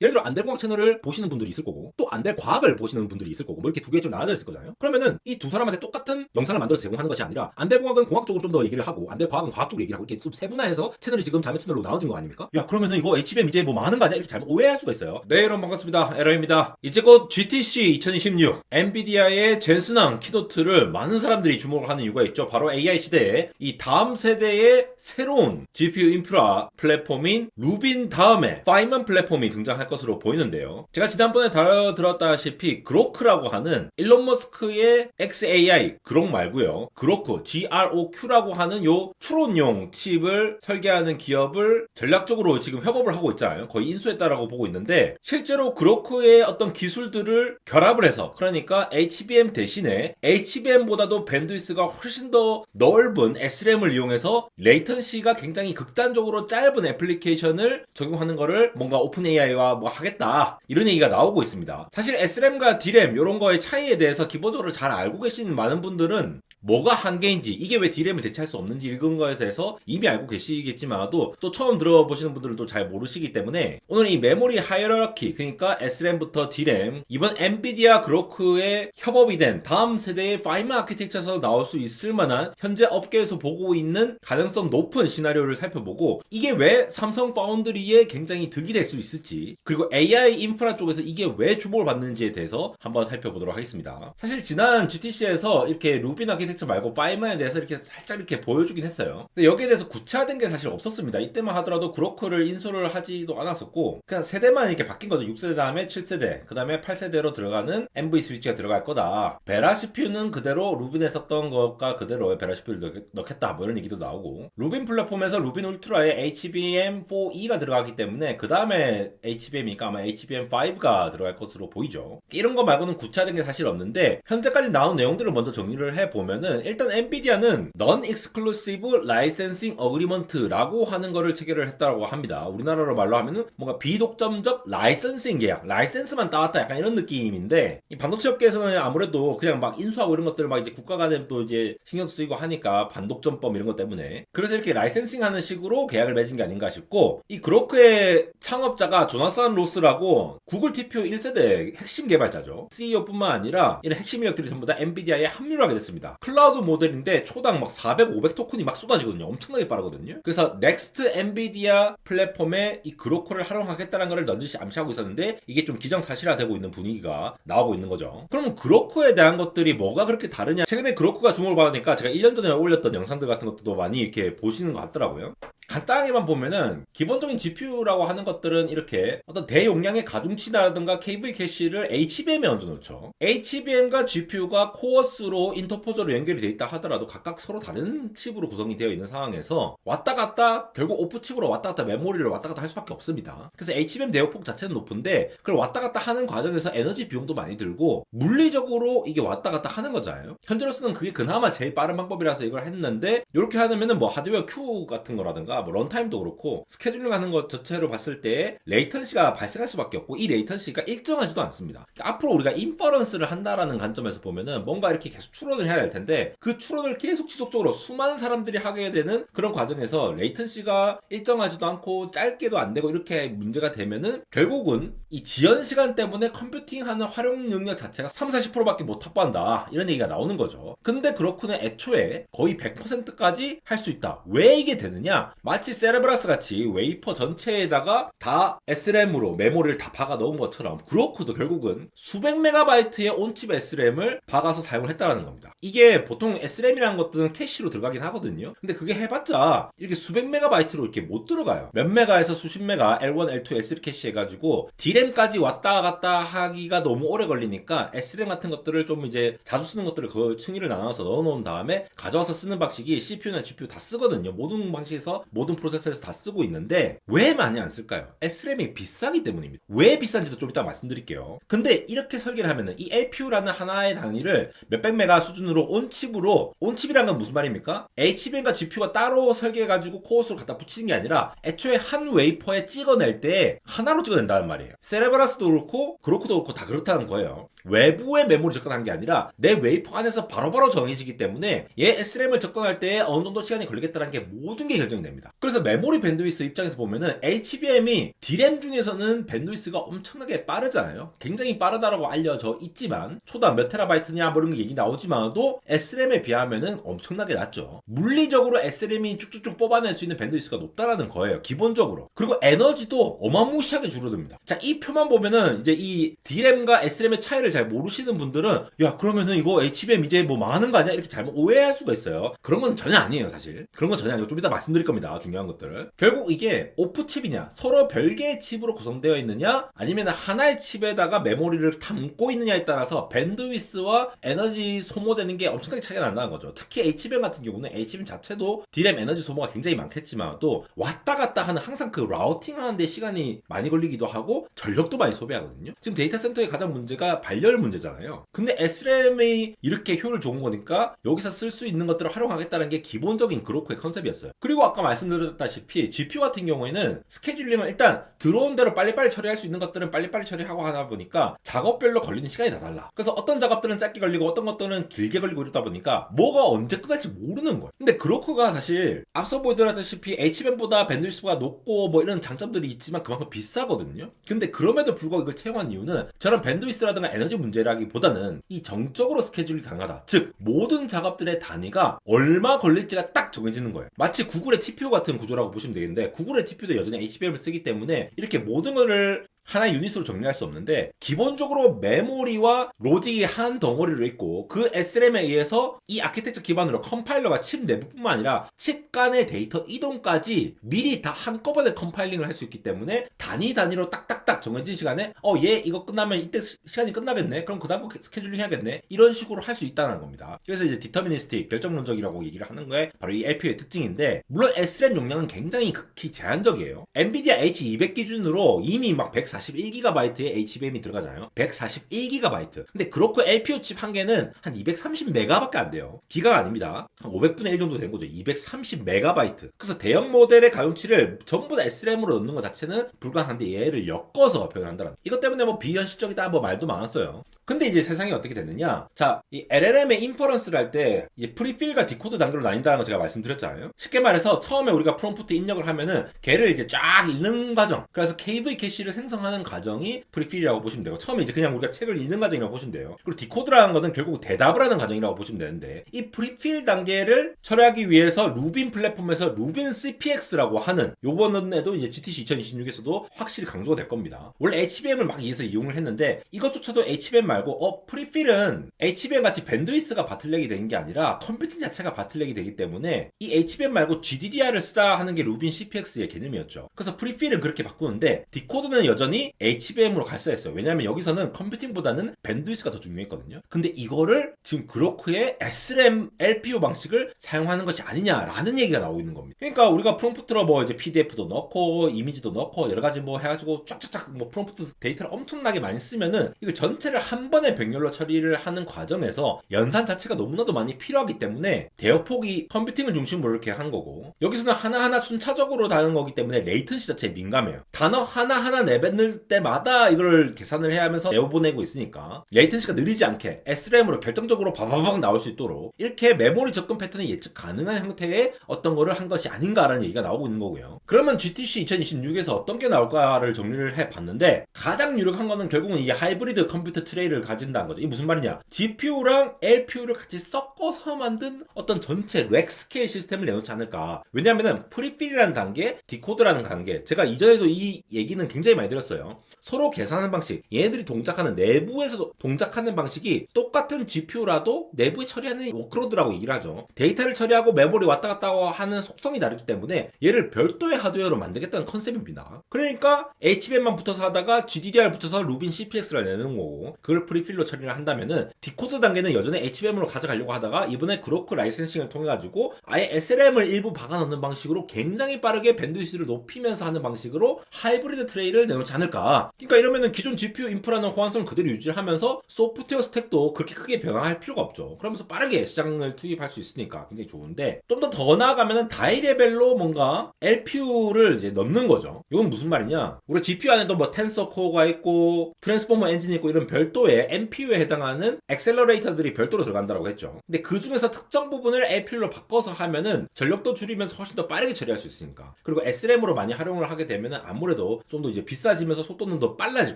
예를 들어 안될공학 채널을 보시는 분들이 있을 거고 또 안될과학을 보시는 분들이 있을 거고 뭐 이렇게 두 개 좀 나눠져 있을 거잖아요. 그러면은 이 두 사람한테 똑같은 영상을 만들어서 제공하는 것이 아니라 안될공학은 공학 쪽으로 좀 더 얘기를 하고 안될과학은 과학 쪽으로 얘기를 하고 이렇게 좀 세분화해서 채널이 지금 자매 채널로 나눠진 거 아닙니까? 야 그러면은 이거 HBM 이제 뭐 많은 거 아니야? 이렇게 잘못 오해할 수가 있어요. 네 여러분 반갑습니다. 에러입니다. 이제 곧 GTC 2026 엔비디아의 젠슨왕 키노트를 많은 사람들이 주목을 하는 이유가 있죠. 바로 AI 시대에 이 다음 세대의 새로운 GPU 인프라 플랫폼인 루빈 다음에 파이만 플랫폼이 등장할 것으로 보이는데요. 제가 지난번에 다뤄들었다시피 그로크라고 하는 일론 머스크의 XAI 그록 말고요. 그로크 GROQ라고 하는 요 추론용 칩을 설계하는 기업을 전략적으로 지금 협업을 하고 있잖아요. 거의 인수했다라고 보고 있는데 실제로 그로크의 어떤 기술들을 결합을 해서 그러니까 HBM 대신에 HBM보다도 밴드위스가 훨씬 더 넓은 SRAM을 이용해서 레이턴시가 굉장히 극단적으로 짧은 애플리케이션을 적용하는 거를 뭔가 오픈 AI와 뭐 하겠다 이런 얘기가 나오고 있습니다. 사실 SRAM과 DRAM 이런 거의 차이에 대해서 기본적으로 잘 알고 계시는 많은 분들은 뭐가 한계인지 이게 왜 DRAM을 대체할 수 없는지 이런 거에 대해서 이미 알고 계시겠지만도 또 처음 들어보시는 분들은 또 잘 모르시기 때문에 오늘 이 메모리 하이어라키 그러니까 SRAM부터 DRAM 이번 엔비디아 그로크의 협업이 된 다음 세대의 파이마 아키텍처에서 나올 수 있을 만한 현재 업계에서 보고 있는 가능성 높은 시나리오를 살펴보고 이게 왜 삼성 파운드리에 굉장히 득이 될 수 있을지 그리고 AI 인프라 쪽에서 이게 왜 주목을 받는지에 대해서 한번 살펴보도록 하겠습니다. 사실 지난 GTC에서 이렇게 루빈 아키텍처 말고 파이마에 대해서 이렇게 살짝 이렇게 보여주긴 했어요. 근데 여기에 대해서 구체화된 게 사실 없었습니다. 이때만 하더라도 그로크를 인수를 하지도 않았었고 그냥 세대만 이렇게 바뀐 거죠. 6세대 다음에 7세대 그 다음에 8세대로 들어가는 MV 스위치가 들어갈 거다. 베라 CPU는 그대로 루빈에 썼던 것과 그대로 베라 CPU를 넣겠다 뭐 이런 얘기도 나오고 루빈 플랫폼에서 루빈 울트라에 HBM4E가 들어가기 때문에 그 다음에 HBM이니까 아마 HBM5가 들어갈 것으로 보이죠. 이런 거 말고는 구체화된 게 사실 없는데 현재까지 나온 내용들을 먼저 정리를 해보면은 일단 엔비디아는 Non-Exclusive Licensing Agreement라고 하는 거를 체결을 했다고 합니다. 우리나라로 말로 하면은 뭔가 비독점적 라이선싱 계약, 라이센스만 따왔다 약간 이런 느낌인데 이 반도체 업계에서는 아무래도 그냥 막 인수하고 이런 것들을 막 이제 국가 간에 또 이제 신경 쓰이고 하니까 반독점법 이런 것 때문에 그래서 이렇게 라이센싱 하는 식으로 계약을 맺은 게 아닌가 싶고 이 그로크의 창업자가 조나산 로스라고 구글 TPU 1세대 핵심 개발자죠. CEO뿐만 아니라 이런 핵심 인력들이 전부 다 엔비디아에 합류를 하게 됐습니다. 클라우드 모델인데 초당 막 400, 500 토큰이 막 쏟아지거든요. 엄청나게 빠르거든요. 그래서 넥스트 엔비디아 플랫폼에 이 그로크를 활용하겠다는 것을 넌지시 암시하고 있었는데 이게 좀 기정사실화되고 있는 분위기가 나오고 있는 거죠. 그러면 그로크에 대한 것들이 뭐가 그렇게 다르냐? 최근에 그로크가 주목을 받으니까 제가 1년 전에 올렸던 영상들 같은 것도 많이 이렇게 보시는 것 같더라고요. 간단하게만 보면은 기본적인 GPU라고 하는 것들은 이렇게 어떤 대용량의 가중치라든가 KV 캐시를 HBM에 얹어놓죠. HBM과 GPU가 코어스로 인터포저로 연결이 되어 있다 하더라도 각각 서로 다른 칩으로 구성이 되어 있는 상황에서 왔다 갔다 결국 오프칩으로 왔다 갔다 메모리를 왔다 갔다 할 수밖에 없습니다. 그래서 HBM 대역폭 자체는 높은데 그걸 왔다 갔다 하는 과정에서 에너지 비용도 많이 들고 물리적으로 이게 왔다 갔다 하는 거잖아요. 현재로서는 그게 그나마 제일 빠른 방법이라서 이걸 했는데 이렇게 하면은 뭐 하드웨어 큐 같은 거라든가 뭐 런타임도 그렇고 스케줄링 하는 것 자체로 봤을 때 레이턴시가 발생할 수밖에 없고 이 레이턴시가 일정하지도 않습니다. 앞으로 우리가 인퍼런스를 한다라는 관점에서 보면은 뭔가 이렇게 계속 추론을 해야 될 텐데 그 추론을 계속 지속적으로 수많은 사람들이 하게 되는 그런 과정에서 레이턴시가 일정하지도 않고 짧게도 안 되고 이렇게 문제가 되면은 결국은 이 지연 시간 때문에 컴퓨팅하는 활용 능력 자체가 30-40%밖에 못 확보한다 이런 얘기가 나오는 거죠. 근데 그렇구나 애초에 거의 100%까지 할 수 있다. 왜 이게 되느냐? 마치 세레브라스 같이 웨이퍼 전체에다가 다 SRAM으로 메모리를 다 박아 넣은 것처럼 그로크도 결국은 수백 메가바이트의 온칩 SRAM을 박아서 사용을 했다는 겁니다. 이게 보통 SRAM이라는 것들은 캐시로 들어가긴 하거든요. 근데 그게 해봤자 이렇게 수백 메가바이트로 이렇게 못 들어가요. 몇 메가에서 수십 메가 L1, L2, L3 캐시 해가지고 DRAM까지 왔다 갔다 하기가 너무 오래 걸리니까 SRAM 같은 것들을 좀 이제 자주 쓰는 것들을 그 층위를 나눠서 넣어놓은 다음에 가져와서 쓰는 방식이 CPU나 GPU 다 쓰거든요. 모든 방식에서 모든 프로세서에서 다 쓰고 있는데 왜 많이 안 쓸까요? SRAM이 비싸기 때문입니다. 왜 비싼지도 좀 이따 말씀드릴게요. 근데 이렇게 설계를 하면은 이 LPU라는 하나의 단위를 몇백 메가 수준으로 온칩으로, 온칩이란 건 무슨 말입니까? HBM과 GPU가 따로 설계해가지고 코어스로 갖다 붙이는 게 아니라 애초에 한 웨이퍼에 찍어낼 때 하나로 찍어낸다는 말이에요. 세레브라스도 그렇고 그로크도 그렇고 다 그렇다는 거예요. 외부의 메모리 접근한 게 아니라 내 웨이퍼 안에서 바로바로 정해지기 때문에 얘 SRAM을 접근할 때 어느 정도 시간이 걸리겠다는 게 모든 게 결정이 됩니다. 그래서 메모리 밴드위스 입장에서 보면은 HBM이 D램 중에서는 밴드위스가 엄청나게 빠르잖아요. 굉장히 빠르다라고 알려져 있지만 초당 몇 테라바이트냐 뭐 이런 얘기 나오지만도 SRAM에 비하면은 엄청나게 낮죠. 물리적으로 SRAM이 쭉쭉쭉 뽑아낼 수 있는 밴드위스가 높다라는 거예요. 기본적으로. 그리고 에너지도 어마무시하게 줄어듭니다. 자, 이 표만 보면은 이제 이 D램과 SRAM의 차이를 잘 모르시는 분들은 야 그러면은 이거 HBM 이제 뭐 망하는 거 아니야? 이렇게 잘못 오해할 수가 있어요. 그런 건 전혀 아니에요. 사실 그런 건 전혀 아니고 좀 이따 말씀드릴 겁니다. 중요한 것들을. 결국 이게 오프 칩이냐 서로 별개의 칩으로 구성되어 있느냐 아니면 하나의 칩에다가 메모리를 담고 있느냐에 따라서 밴드위스와 에너지 소모되는 게 엄청나게 차이가 난다는 거죠. 특히 HBM 같은 경우는 HBM 자체도 D램 에너지 소모가 굉장히 많겠지만 또 왔다 갔다 하는 항상 그 라우팅 하는데 시간이 많이 걸리기도 하고 전력도 많이 소비하거든요. 지금 데이터 센터의 가장 문제가 발열 문제잖아요. 근데 SRAM이 이렇게 효율 좋은 거니까 여기서 쓸 수 있는 것들을 활용하겠다는 게 기본적인 그로크의 컨셉이었어요. 그리고 아까 말씀드렸다시피 GPU 같은 경우에는 스케줄링을 일단 들어온 대로 빨리빨리 처리할 수 있는 것들은 빨리빨리 처리하고 하다 보니까 작업별로 걸리는 시간이 다 달라. 그래서 어떤 작업들은 짧게 걸리고 어떤 것들은 길게 걸리고 이러다 보니까 뭐가 언제 끝날지 모르는 거예요. 근데 그로크가 사실 앞서 보여드렸다시피 HBM보다 밴드위스가 높고 뭐 이런 장점들이 있지만 그만큼 비싸거든요. 근데 그럼에도 불구하고 이걸 채용한 이유는 저런 밴드위스라든가 에너지 문제라기보다는 이 정적으로 스케줄이 가능하다. 즉 모든 작업들의 단위가 얼마 걸릴지가 딱 정해지는 거예요. 마치 구글의 TPU 같은 구조라고 보시면 되겠는데 구글의 TPU도 여전히 HBM을 쓰기 때문에 이렇게 모든 거를 하나의 유닛으로 정리할 수 없는데 기본적으로 메모리와 로직이 한 덩어리로 있고 그 SRAM에 의해서 이 아키텍처 기반으로 컴파일러가 칩 내부뿐만 아니라 칩 간의 데이터 이동까지 미리 다 한꺼번에 컴파일링을 할 수 있기 때문에 단위로 딱딱딱 정해진 시간에 얘 이거 끝나면 이때 시간이 끝나겠네 그럼 그 다음 거 스케줄링 해야겠네 이런 식으로 할 수 있다는 겁니다. 그래서 이제 디터미니스틱 결정론적이라고 얘기를 하는 거에 바로 이 LPU의 특징인데 물론 SRAM 용량은 굉장히 극히 제한적이에요. 엔비디아 H200 기준으로 이미 막 141GB의 HBM이 들어가잖아요. 141GB. 근데 그렇고 LPU 칩 한 개는 한 230메가밖에 안 돼요. 기가가 아닙니다. 한 500분의 1 정도 되는 거죠. 230메가바이트. 그래서 대형 모델의 가용치를 전부 다 SRAM으로 넣는 것 자체는 불가능한데 얘를 엮어서 표현한다는. 이것 때문에 뭐 비현실적이다 뭐 말도 많았어요. 근데 이제 세상이 어떻게 됐느냐? 자, 이 LLM의 인퍼런스를 할 때 이제 프리필과 디코더 단계로 나뉜다는 거 제가 말씀드렸잖아요. 쉽게 말해서 처음에 우리가 프롬프트 입력을 하면은 걔를 이제 쫙 읽는 과정. 그래서 KV 캐시를 생성하는 과정이 프리필이라고 보시면 되고 처음에 이제 그냥 우리가 책을 읽는 과정이라고 보시면 돼요. 그리고 디코드라는 거는 결국 대답을 하는 과정이라고 보시면 되는데 이 프리필 단계를 처리하기 위해서 루빈 플랫폼에서 루빈 CPX라고 하는 요번에도 이제 GTC 2026에서도 확실히 강조가 될 겁니다. 원래 HBM을 막 위해서 이용을 했는데 이것조차도 HBM 말고 프리필은 HBM 같이 밴드위스가 바틀렉이 되는 게 아니라 컴퓨팅 자체가 바틀렉이 되기 때문에 이 HBM 말고 GDDR을 쓰자 하는 게 루빈 CPX의 개념이었죠. 그래서 프리필은 그렇게 바꾸는데 디코드는 여전히 HBM으로 갔어야 했어요. 왜냐하면 여기서는 컴퓨팅보다는 밴드위스가 더 중요했거든요. 근데 이거를 지금 그로크의 SRAM LPU 방식을 사용하는 것이 아니냐라는 얘기가 나오고 있는 겁니다. 그러니까 우리가 프롬프트로 뭐 이제 PDF도 넣고 이미지도 넣고 여러 가지 뭐 해가지고 쫙쫙쫙 뭐 프롬프트 데이터를 엄청나게 많이 쓰면은 이거 전체를 한 번에 병렬로 처리를 하는 과정에서 연산 자체가 너무나도 많이 필요하기 때문에 대역폭이 컴퓨팅을 중심으로 이렇게 한 거고 여기서는 하나하나 순차적으로 다는 거기 때문에 레이턴시 자체에 민감해요. 단어 하나하나 내뱉을 때마다 이걸 계산을 해야 하면서 내보내고 있으니까 레이턴시가 느리지 않게 SRAM으로 결정적으로 바바박 나올 수 있도록 이렇게 메모리 접근 패턴이 예측 가능한 형태의 어떤 거를 한 것이 아닌가라는 얘기가 나오고 있는 거고요. 그러면 GTC 2026에서 어떤 게 나올까를 정리를 해봤는데 가장 유력한 거는 결국은 이 하이브리드 컴퓨터 트레이를 가진다는 거죠. 이게 무슨 말이냐? GPU랑 LPU를 같이 섞어서 만든 어떤 전체 렉 스케일 시스템을 내놓지 않을까. 왜냐하면 프리필이라는 단계, 디코드라는 단계 제가 이전에도 이 얘기는 굉장히 많이 들었어요. 서로 계산하는 방식, 얘네들이 동작하는 내부에서 동작하는 방식이 똑같은 GPU라도 내부에 처리하는 워크로드라고 얘기를 하죠. 데이터를 처리하고 메모리 왔다 갔다 하는 속성이 다르기 때문에 얘를 별도의 하드웨어로 만들겠다는 컨셉입니다. 그러니까 HBM만 붙어서 하다가 GDDR 붙여서 루빈 CPX를 내는 거고 그걸 프리필로 처리를 한다면은 디코드 단계는 여전히 HBM으로 가져가려고 하다가 이번에 그로크 라이센싱을 통해 가지고 아예 SRAM을 일부 박아 넣는 방식으로 굉장히 빠르게 밴드위스를 높이면서 하는 방식으로 하이브리드 트레이를 내놓지 않을까. 그러니까 이러면은 기존 GPU 인프라는 호환성 그대로 유지하면서 소프트웨어 스택도 그렇게 크게 변화할 필요가 없죠. 그러면서 빠르게 시장을 투입할 수 있으니까 굉장히 좋은데, 좀 더 나아가면은 다이 레벨로 뭔가 LPU를 이제 넣는 거죠. 이건 무슨 말이냐? 우리 GPU 안에도 뭐 텐서 코어가 있고 트랜스포머 엔진이 있고 이런 별도의 NPU에 해당하는 액셀러레이터들이 별도로 들어간다고 했죠. 근데 그 중에서 특정 부분을 LPU로 바꿔서 하면은 전력도 줄이면서 훨씬 더 빠르게 처리할 수 있으니까. 그리고 SRAM으로 많이 활용을 하게 되면은 아무래도 좀 더 이제 비싸지면서 속도는 더 빨라질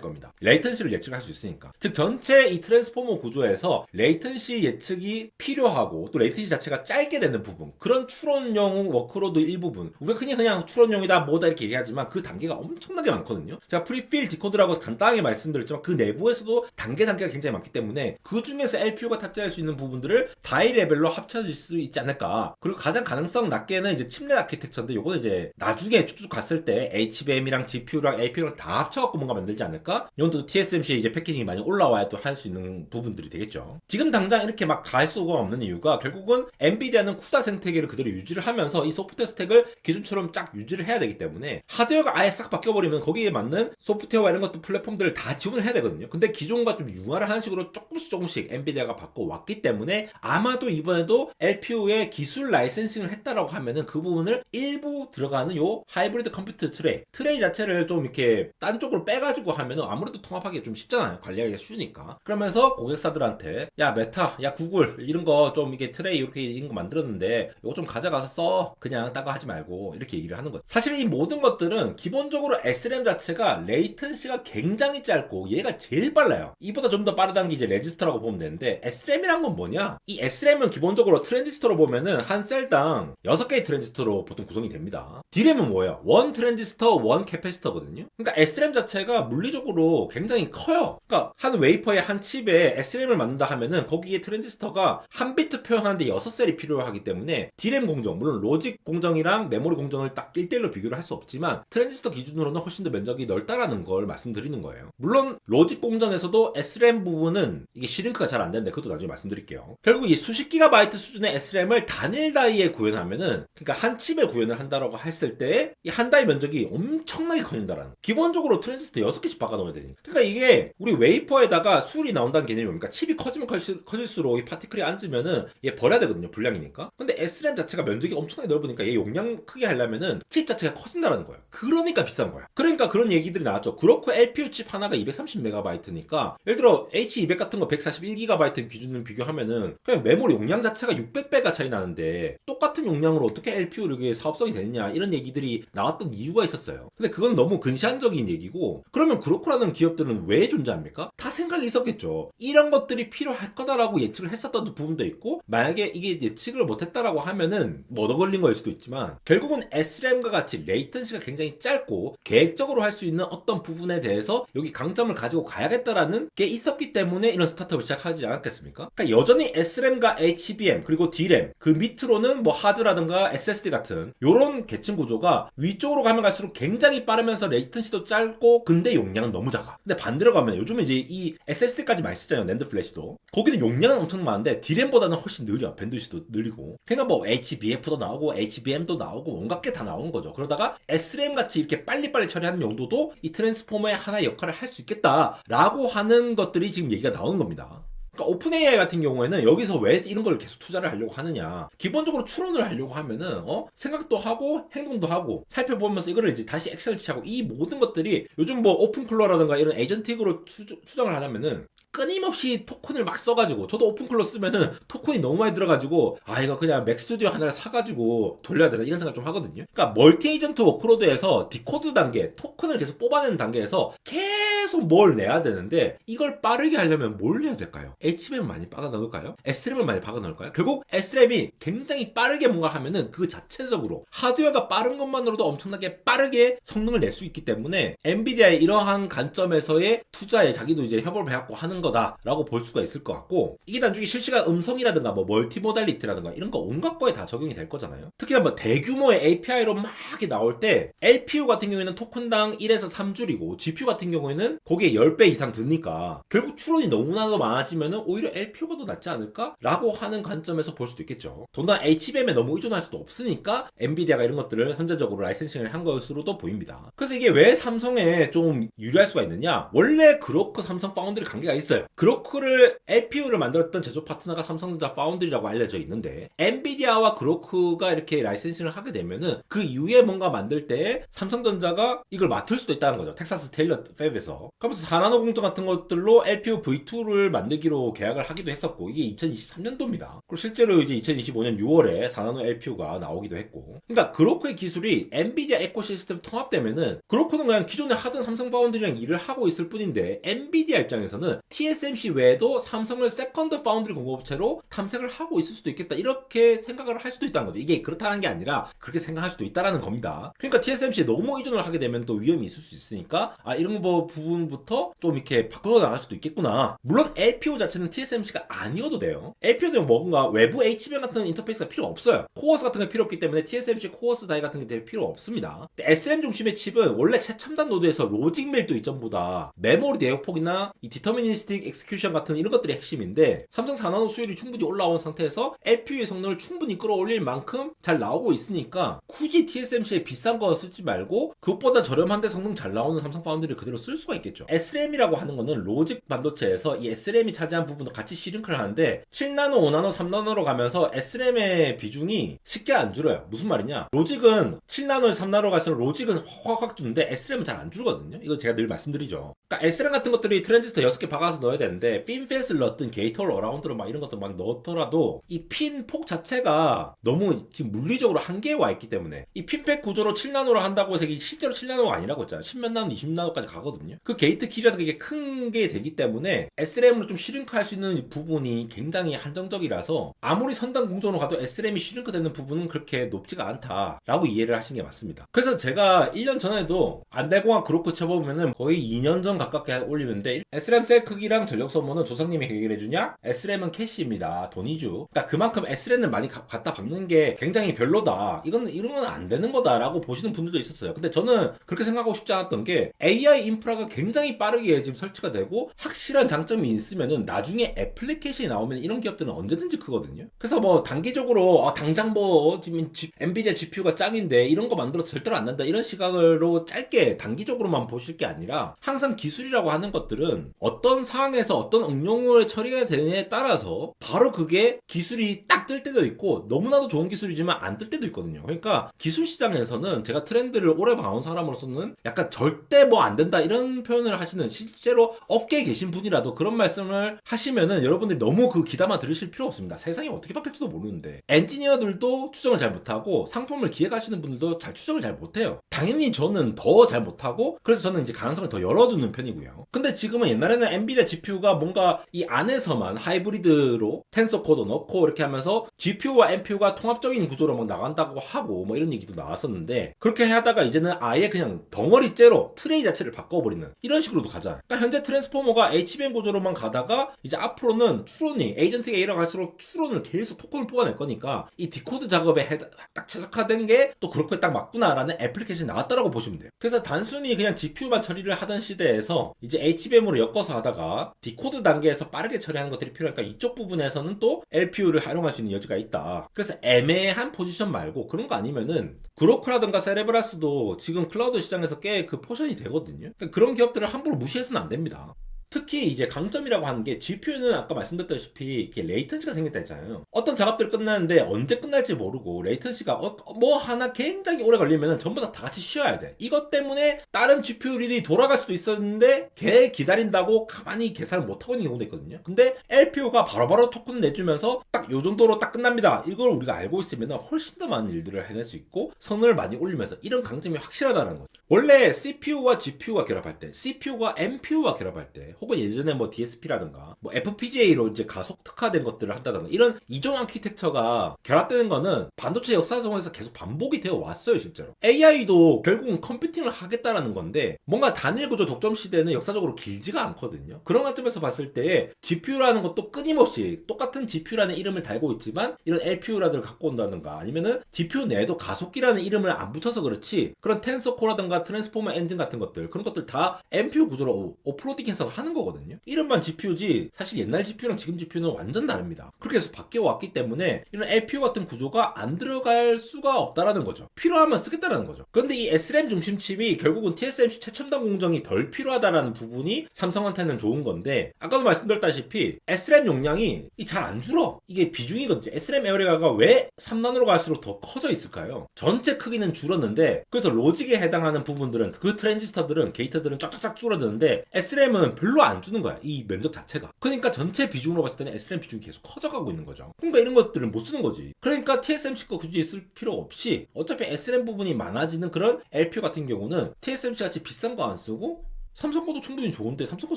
겁니다. 레이턴시를 예측할 수 있으니까. 즉 전체 이 트랜스포머 구조에서 레이턴시 예측이 필요하고 또 레이턴시 자체가 짧게 되는 부분, 그런 추론용 워크로드 일부분, 우리가 그냥 추론용이다 뭐다 이렇게 얘기하지만 그 단계가 엄청나게 많거든요. 제가 프리필 디코더라고 간단하게 말씀드렸지만 그 내부에서도 단계가 굉장히 많기 때문에 그 중에서 LPU가 탑재할 수 있는 부분들을 다이 레벨로 합쳐질 수 있지 않을까. 그리고 가장 가능성 낮게는 이제 칩렛 아키텍처인데 요거는 이제 나중에 쭉쭉 갔을 때 HBM이랑 GPU랑 LPU랑 다 합쳐갖고 뭔가 만들지 않을까? 이건 또 TSMC 이제 패키징이 많이 올라와야 또 할 수 있는 부분들이 되겠죠. 지금 당장 이렇게 막 갈 수가 없는 이유가 결국은 엔비디아는 쿠다 생태계를 그대로 유지를 하면서 이 소프트웨어 스택을 기존처럼 쫙 유지를 해야 되기 때문에 하드웨어가 아예 싹 바뀌어버리면 거기에 맞는 소프트웨어와 이런 것들 플랫폼들을 다 지원을 해야 되거든요. 근데 기존과 좀 융화를 하는 식으로 조금씩 엔비디아가 바꿔왔기 때문에 아마도 이번에도 LPU의 기술 라이센싱을 했다라고 하면은 그 부분을 일부 들어가는 요 하이브리드 컴퓨터 트레이 자체를 좀 이렇게 딴 쪽으로 빼가지고 하면은 아무래도 통합하기 좀 쉽잖아요. 관리하기가 쉬우니까. 그러면서 고객사들한테 야 메타, 야 구글 이런 거 좀 이게 트레이 이렇게 이런 거 만들었는데 이거 좀 가져가서 써. 그냥 딴 거 하지 말고 이렇게 얘기를 하는 거죠. 사실 이 모든 것들은 기본적으로 SRAM 자체가 레이턴시가 굉장히 짧고 얘가 제일 빨라요. 이보다 좀 더 빠르다는 게 이제 레지스터라고 보면 되는데 SRAM이란 건 뭐냐? 이 SRAM은 기본적으로 트랜지스터로 보면은 한 셀당 6개의 트랜지스터로 보통 구성이 됩니다. D램은 뭐예요? 원 트랜지스터, 원 캐패시터거든요. 그러니까 SRAM 자체가 물리적으로 굉장히 커요. 그러니까 한 웨이퍼의 한 칩에 SRAM을 만든다 하면은 거기에 트랜지스터가 한 비트 표현하는데 6셀이 필요하기 때문에 D램 공정, 물론 로직 공정이랑 메모리 공정을 딱 1대1로 비교를 할 수 없지만 트랜지스터 기준으로는 훨씬 더 면적이 넓다라는 걸 말씀드리는 거예요. 물론 로직 공정에서도 SRAM 부분은 이게 시링크가 잘 안 되는데 그것도 나중에 말씀드릴게요. 결국 이 수십 기가바이트 수준의 SRAM을 단일 다이에 구현하면은, 그러니까 한 칩에 구현을 한다라고 했을 때 이 한 다이 면적이 엄청나게 커진다라는. 기본적으로 트랜지스터 6개씩 박아 넣어야 되니까. 그러니까 이게 우리 웨이퍼에다가 수율이 나온다는 개념이 뭡니까? 칩이 커지면 커질수록 이 파티클이 앉으면은 얘 버려야 되거든요. 불량이니까. 근데 SRAM 자체가 면적이 엄청나게 넓으니까 얘 용량 크게 하려면은 칩 자체가 커진다라는 거예요. 그러니까 비싼 거야. 그러니까 그런 얘기들이 나왔죠. 그렇고 LPU 칩 하나가 230MB니까 예를 들어 H200 같은 거 141GB 기준으로 비교하면은 그냥 메모리 용량 자체가 600배가 차이 나는데 똑같은 용량으로 어떻게 LPU를 이게 사업성이 되느냐 이런 얘기들이 나왔던 이유가 있었어요. 근데 그건 너무 근시안적인 얘기고, 그러면 그렇고라는 기업들은 왜 존재합니까? 다 생각이 있었겠죠. 이런 것들이 필요할 거다라고 예측을 했었던 부분도 있고, 만약에 이게 예측을 못했다라고 하면은 뭐 얻어 걸린 거일 수도 있지만 결국은 SRAM과 같이 레이턴시가 굉장히 짧고 계획적으로 할 수 있는 어떤 부분에 대해서 여기 강점을 가지고 가야겠다라는 게 있었기 때문에 이런 스타트업을 시작하지 않았겠습니까? 그러니까 여전히 SRAM과 HBM 그리고 D램 그 밑으로는 뭐 하드라든가 SSD 같은 요런 계층 구조가 위쪽으로 가면 갈수록 굉장히 빠르면서 레이턴시도 짧고 근데 용량은 너무 작아. 근데 반대로 가면 요즘은 이제 이 SSD까지 많이 쓰잖아요. 낸드 플래시도. 거기는 용량은 엄청 많은데 D램보다는 훨씬 느려. 밴드위스도 느리고. 그러니까 뭐 HBF도 나오고 HBM도 나오고 온갖 게 다 나오는 거죠. 그러다가 SRAM 같이 이렇게 빨리빨리 처리하는 용도도 이 트랜스포머의 하나의 역할을 할 수 있겠다라고 하는 것들이 지금 얘기가 나오는 겁니다. 그러니까 오픈AI 같은 경우에는 여기서 왜 이런 걸 계속 투자를 하려고 하느냐. 기본적으로 추론을 하려고 하면은 생각도 하고 행동도 하고 살펴보면서 이거를 이제 다시 엑셀치하고 이 모든 것들이 요즘 뭐 오픈클로라든가 이런 에이전틱으로 추정을 하려면은 끊임없이 토큰을 막 써가지고, 저도 오픈클로 쓰면은 토큰이 너무 많이 들어가지고 이거 그냥 맥스튜디오 하나를 사가지고 돌려야 되나 이런 생각 좀 하거든요. 그러니까 멀티 에이전트 워크로드에서 디코드 단계, 토큰을 계속 뽑아내는 단계에서 계속 뭘 내야 되는데 이걸 빠르게 하려면 뭘 해야 될까요? HBM 많이 박아 넣을까요? SRAM을 많이 박아 넣을까요? 결국 SRAM이 굉장히 빠르게 뭔가 하면은 그 자체적으로 하드웨어가 빠른 것만으로도 엄청나게 빠르게 성능을 낼 수 있기 때문에 엔비디아의 이러한 관점에서의 투자에 자기도 이제 협업을 해갖고 하는 거다라고 볼 수가 있을 것 같고, 이게 단순히 실시간 음성이라든가 뭐 멀티모달리티라든가 이런 거 온갖 거에 다 적용이 될 거잖아요. 특히나 뭐 대규모의 API로 막 이렇게 나올 때 LPU 같은 경우에는 토큰당 1에서 3줄이고 GPU 같은 경우에는 거기에 10배 이상 드니까 결국 추론이 너무나도 많아지면은 오히려 LPU가 더 낫지 않을까? 라고 하는 관점에서 볼 수도 있겠죠. 더나 HBM에 너무 의존할 수도 없으니까 엔비디아가 이런 것들을 선제적으로 라이센싱을 한 것으로도 보입니다. 그래서 이게 왜 삼성에 좀 유리할 수가 있느냐? 원래 그로크 삼성 파운드리 관계가 있어요. 그로크를 LPU를 만들었던 제조 파트너가 삼성전자 파운드리라고 알려져 있는데, 엔비디아와 그로크가 이렇게 라이센싱을 하게 되면은 그 이후에 뭔가 만들 때 삼성전자가 이걸 맡을 수도 있다는 거죠. 텍사스 테일러 팹에서. 그러면서 4나노 공정 같은 것들로 LPU V2를 만들기로 계약을 하기도 했었고, 이게 2023년도입니다. 그리고 실제로 이제 2025년 6월에 4나노 LPU가 나오기도 했고. 그러니까 그로크의 기술이 엔비디아 에코시스템 통합되면은 그로크는 그냥 기존에 하던 삼성 파운드리랑 일을 하고 있을 뿐인데, 엔비디아 입장에서는 TSMC 외에도 삼성을 세컨드 파운드리 공급업체로 탐색을 하고 있을 수도 있겠다, 이렇게 생각을 할 수도 있다는 거죠. 이게 그렇다는 게 아니라 그렇게 생각할 수도 있다라는 겁니다. 그러니까 TSMC에 너무 의존을 하게 되면 또 위험이 있을 수 있으니까 이런 부분부터 좀 이렇게 바꿔 나갈 수도 있겠구나. 물론 LPO 자체는 TSMC가 아니어도 돼요. LPO는 뭔가 외부 HBM 같은 인터페이스가 필요 없어요. 코어스 같은 게 필요 없기 때문에 TSMC 코어스 다이 같은 게 필요 없습니다. SRAM 중심의 칩은 원래 최첨단 노드에서 로직 밀도 이전보다 메모리 대역폭이나 이 디터미니스틱 엑스큐션 같은 이런 것들이 핵심인데, 삼성 4나노 수율이 충분히 올라온 상태에서 LPU의 성능을 충분히 끌어올릴 만큼 잘 나오고 있으니까 굳이 TSMC에 비싼 거 쓰지 말고 그것보다 저렴한데 성능 잘 나오는 삼성 파운드리를 그대로 쓸 수가 있겠죠. SRAM이라고 하는 거는 로직 반도체에서 이 SRAM이 차지한 부분도 같이 시링크를 하는데, 7나노, 5나노, 3나노로 가면서 SRAM의 비중이 쉽게 안 줄어요. 무슨 말이냐? 로직은 7나노, 3나노로 갈수록 로직은 확 주는데 SRAM은 잘 안 줄거든요. 이거 제가 늘 말씀드리죠. 그러니까 SRAM 같은 것들이 트랜지스터 6개 박아서 넣어야 되는데, 핀팻을 넣었든 게이트홀 어라운드로 막 이런 것들 막 넣더라도 이 핀 폭 자체가 너무 지금 물리적으로 한계에 와 있기 때문에, 이 핀팻 구조로 7나노로 한다고 해서 실제로 7나노가 아니라고 했잖아요. 10몇 나노, 20나노까지 가거든요. 그 게이트 길이라도 이게 큰 게 되기 때문에 SRAM으로 좀 시링크할 수 있는 부분이 굉장히 한정적이라서, 아무리 선단 공정으로 가도 SRAM이 시링크 되는 부분은 그렇게 높지가 않다라고 이해를 하시는 게 맞습니다. 그래서 제가 1년 전에도 안달공학 그로크 쳐보면은 거의 2년 전 가깝게 올리는데, SRAM 셀 크기랑 전력 소모는 조상님이 해결해 주냐? SRAM은 캐시입니다. 돈이죠. 그러니까 그만큼 SRAM을 많이 갖다 박는 게 굉장히 별로다. 이런 건 안 되는 거다라고 보시는 분들도 있었어요. 근데 저는 그렇게 생각하고 싶지 않았던 게, AI 인프라가 굉장히 빠르게 지금 설치가 되고 확실한 장점이 있으면은 나중에 애플리케이션이 나오면 이런 기업들은 언제든지 크거든요. 그래서 뭐 단기적으로 당장 뭐 지금 엔비디아 GPU가 짱인데 이런 거 만들어서 절대로 안 난다, 이런 시각으로 짧게 단기적으로만 보실 게 아니라, 항상 기술이라고 하는 것들은 어떤 상황에서 어떤 응용을 처리가 되느냐에 따라서 바로 그게 기술이 딱 뜰 때도 있고, 너무나도 좋은 기술이지만 안 뜰 때도 있거든요. 그러니까 기술 시장에서는 제가 트렌드를 오래 봐온 사람으로서는 약간 절대 뭐 안 된다 이런 표현을 하시는, 실제로 업계에 계신 분이라도 그런 말씀을 하시면은 여러분들이 너무 그 귀담아 들으실 필요 없습니다. 세상이 어떻게 바뀔지도 모르는데, 엔지니어들도 추정을 잘 못하고 상품을 기획하시는 분들도 잘 추정을 잘 못해요. 당연히 저는 더 잘 못하고, 그래서 저는 이제 가능성을 더 열어두는 편이고요. 근데 지금은, 옛날에는 엔비디아 GPU가 뭔가 이 안에서만 하이브리드로 텐서 코드 넣고 이렇게 하면서 GPU와 NPU가 통합적인 구조로 막 나간다고 하고 뭐 이런 얘기도 나왔었는데, 그렇게 하다가 이제는 아예 그냥 덩어리째로 트레이 자체를 바꿔버리는 이런 식으로도 가잖아요. 그러니까 현재 트랜스포머가 HBM 구조로만 가다가 이제 앞으로는 추론이 에이전트가 일어갈수록 추론을 계속 토큰을 뽑아낼 거니까 이 디코드 작업에 딱 최적화된 게 또 그렇게 딱 맞구나라는 애플리케이션이 나왔다라고 보시면 돼요. 그래서 단순히 그냥 GPU만 처리를 하던 시대에서 이제 HBM으로 엮어서 하다가 디코드 단계에서 빠르게 처리하는 것들이 필요하니까 이쪽 부분에서는 또 LPU를 활용할 수 있는 여지가 있다. 그래서 애매한 포지션 말고, 그런 거 아니면은 그로크라든가 세레브라스도 지금 클라우드 시장에서 꽤 그 포션이 되거든요. 그러니까 그런 기업들을 함부로 무시해서는 안 됩니다. 특히 이제 강점이라고 하는 게, GPU는 아까 말씀드렸다시피 이렇게 레이턴시가 생겼다 했잖아요. 어떤 작업들 끝나는데 언제 끝날지 모르고 레이턴시가 뭐 하나 굉장히 오래 걸리면 전부 다 같이 쉬어야 돼. 이것 때문에 다른 GPU들이 돌아갈 수도 있었는데 걔 기다린다고 가만히 계산을 못하고 있는 경우도 있거든요. 근데 LPU가 바로바로 토큰 내주면서 딱 요 정도로 딱 끝납니다, 이걸 우리가 알고 있으면 훨씬 더 많은 일들을 해낼 수 있고 성능을 많이 올리면서, 이런 강점이 확실하다는 거죠. 원래 CPU와 GPU가 결합할 때, CPU가 NPU와 결합할 때, 혹은 예전에 뭐 DSP라든가, 뭐 FPGA로 이제 가속 특화된 것들을 한다든가, 이런 이종 아키텍처가 결합되는 거는 반도체 역사상에서 계속 반복이 되어 왔어요, 실제로. AI도 결국은 컴퓨팅을 하겠다라는 건데, 뭔가 단일 구조 독점 시대는 역사적으로 길지가 않거든요. 그런 관점에서 봤을 때, GPU라는 것도 끊임없이 똑같은 GPU라는 이름을 달고 있지만, 이런 LPU라든가 갖고 온다든가, 아니면은 GPU 내에도 가속기라는 이름을 안 붙여서 그렇지, 그런 텐서코라든가 트랜스포머 엔진 같은 것들, 그런 것들 다 NPU 구조로 오프로딩 해서 하는 거거든요. 이름만 GPU지 사실 옛날 GPU랑 지금 GPU는 완전 다릅니다. 그렇게 해서 바뀌어 왔기 때문에 이런 LPU 같은 구조가 안 들어갈 수가 없다라는 거죠. 필요하면 쓰겠다라는 거죠. 그런데 이 SRAM 중심 칩이 결국은 TSMC 최첨단 공정이 덜 필요하다라는 부분이 삼성한테는 좋은 건데, 아까도 말씀드렸다시피 SRAM 용량이 잘 안 줄어. 이게 비중이거든요. SRAM 에어리어가 왜 3나노로 갈수록 더 커져 있을까요? 전체 크기는 줄었는데, 그래서 로직에 해당하는 부분들은, 그 트랜지스터들은, 게이트들은 쫙쫙쫙 줄어드는데 SRAM은 별로 안 주는 거야, 이 면적 자체가. 그러니까 전체 비중으로 봤을 때는 SRAM 비중이 계속 커져가고 있는 거죠. 그러니까 이런 것들은 못 쓰는 거지. 그러니까 TSMC 거 굳이 쓸 필요 없이 어차피 SRAM 부분이 많아지는 그런 LPU 같은 경우는 TSMC 같이 비싼 거 안 쓰고 삼성 거도 충분히 좋은데 삼성 거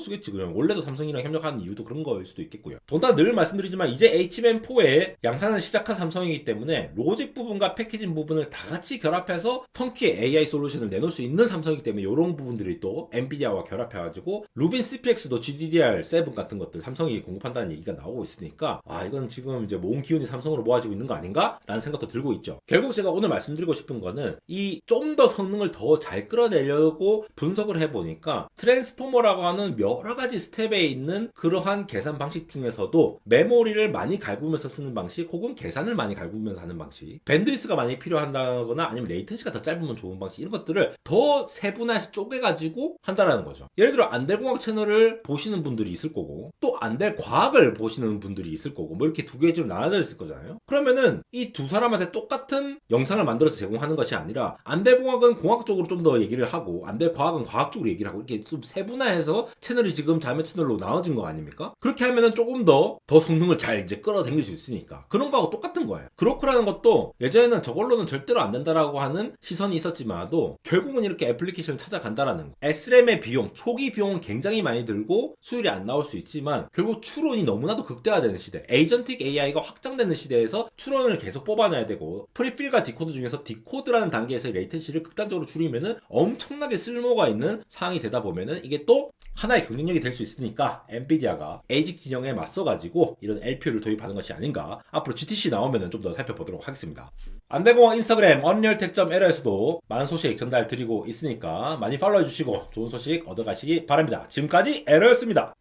쓰겠지. 그냥 원래도 삼성이랑 협력하는 이유도 그런 거일 수도 있겠고요. 더나 늘 말씀드리지만 이제 HBM4에 양산을 시작한 삼성이기 때문에 로직 부분과 패키징 부분을 다 같이 결합해서 턴키의 AI 솔루션을 내놓을 수 있는 삼성이기 때문에 이런 부분들이 또 엔비디아와 결합해가지고 루빈 CPX도 GDDR7 같은 것들 삼성이 공급한다는 얘기가 나오고 있으니까, 이건 지금 이제 모은 기운이 삼성으로 모아지고 있는 거 아닌가? 라는 생각도 들고 있죠. 결국 제가 오늘 말씀드리고 싶은 거는 이 좀 더 성능을 더 잘 끌어내려고 분석을 해보니까 트랜스포머라고 하는 여러 가지 스텝에 있는 그러한 계산 방식 중에서도 메모리를 많이 갈구면서 쓰는 방식, 혹은 계산을 많이 갈구면서 하는 방식, 밴드위스가 많이 필요하다거나 아니면 레이턴시가 더 짧으면 좋은 방식, 이런 것들을 더 세분화해서 쪼개가지고 한다라는 거죠. 예를 들어 안델공학 채널을 보시는 분들이 있을 거고, 또 안델 과학을 보시는 분들이 있을 거고, 뭐 이렇게 두 개로 나눠져 있을 거잖아요. 그러면은 이 두 사람한테 똑같은 영상을 만들어서 제공하는 것이 아니라, 안델공학은 공학 쪽으로 좀 더 얘기를 하고 안델과학은 과학 쪽으로 얘기를 하고, 이렇게 좀 세분화해서 채널이 지금 자매 채널로 나눠진 거 아닙니까? 그렇게 하면은 조금 더 성능을 잘 이제 끌어당길 수 있으니까. 그런 거하고 똑같은 거예요. 그렇구라는 것도 예전에는 저걸로는 절대로 안 된다라고 하는 시선이 있었지만도 결국은 이렇게 애플리케이션을 찾아간다라는 거. SRAM의 비용, 초기 비용은 굉장히 많이 들고 수율이 안 나올 수 있지만 결국 추론이 너무나도 극대화되는 시대, 에이전틱 AI가 확장되는 시대에서 추론을 계속 뽑아내야 되고, 프리필과 디코드 중에서 디코드라는 단계에서 레이텐시를 극단적으로 줄이면은 엄청나게 쓸모가 있는 상황이 되다 보면은 이게 또 하나의 경쟁력이 될 수 있으니까 엔비디아가 에이직 진영에 맞서가지고 이런 LPU를 도입하는 것이 아닌가. 앞으로 GTC 나오면은 좀 더 살펴보도록 하겠습니다. 안대공학 인스타그램 언리얼텍.에러에서도 많은 소식 전달 드리고 있으니까 많이 팔로우 해주시고 좋은 소식 얻어가시기 바랍니다. 지금까지 에러였습니다.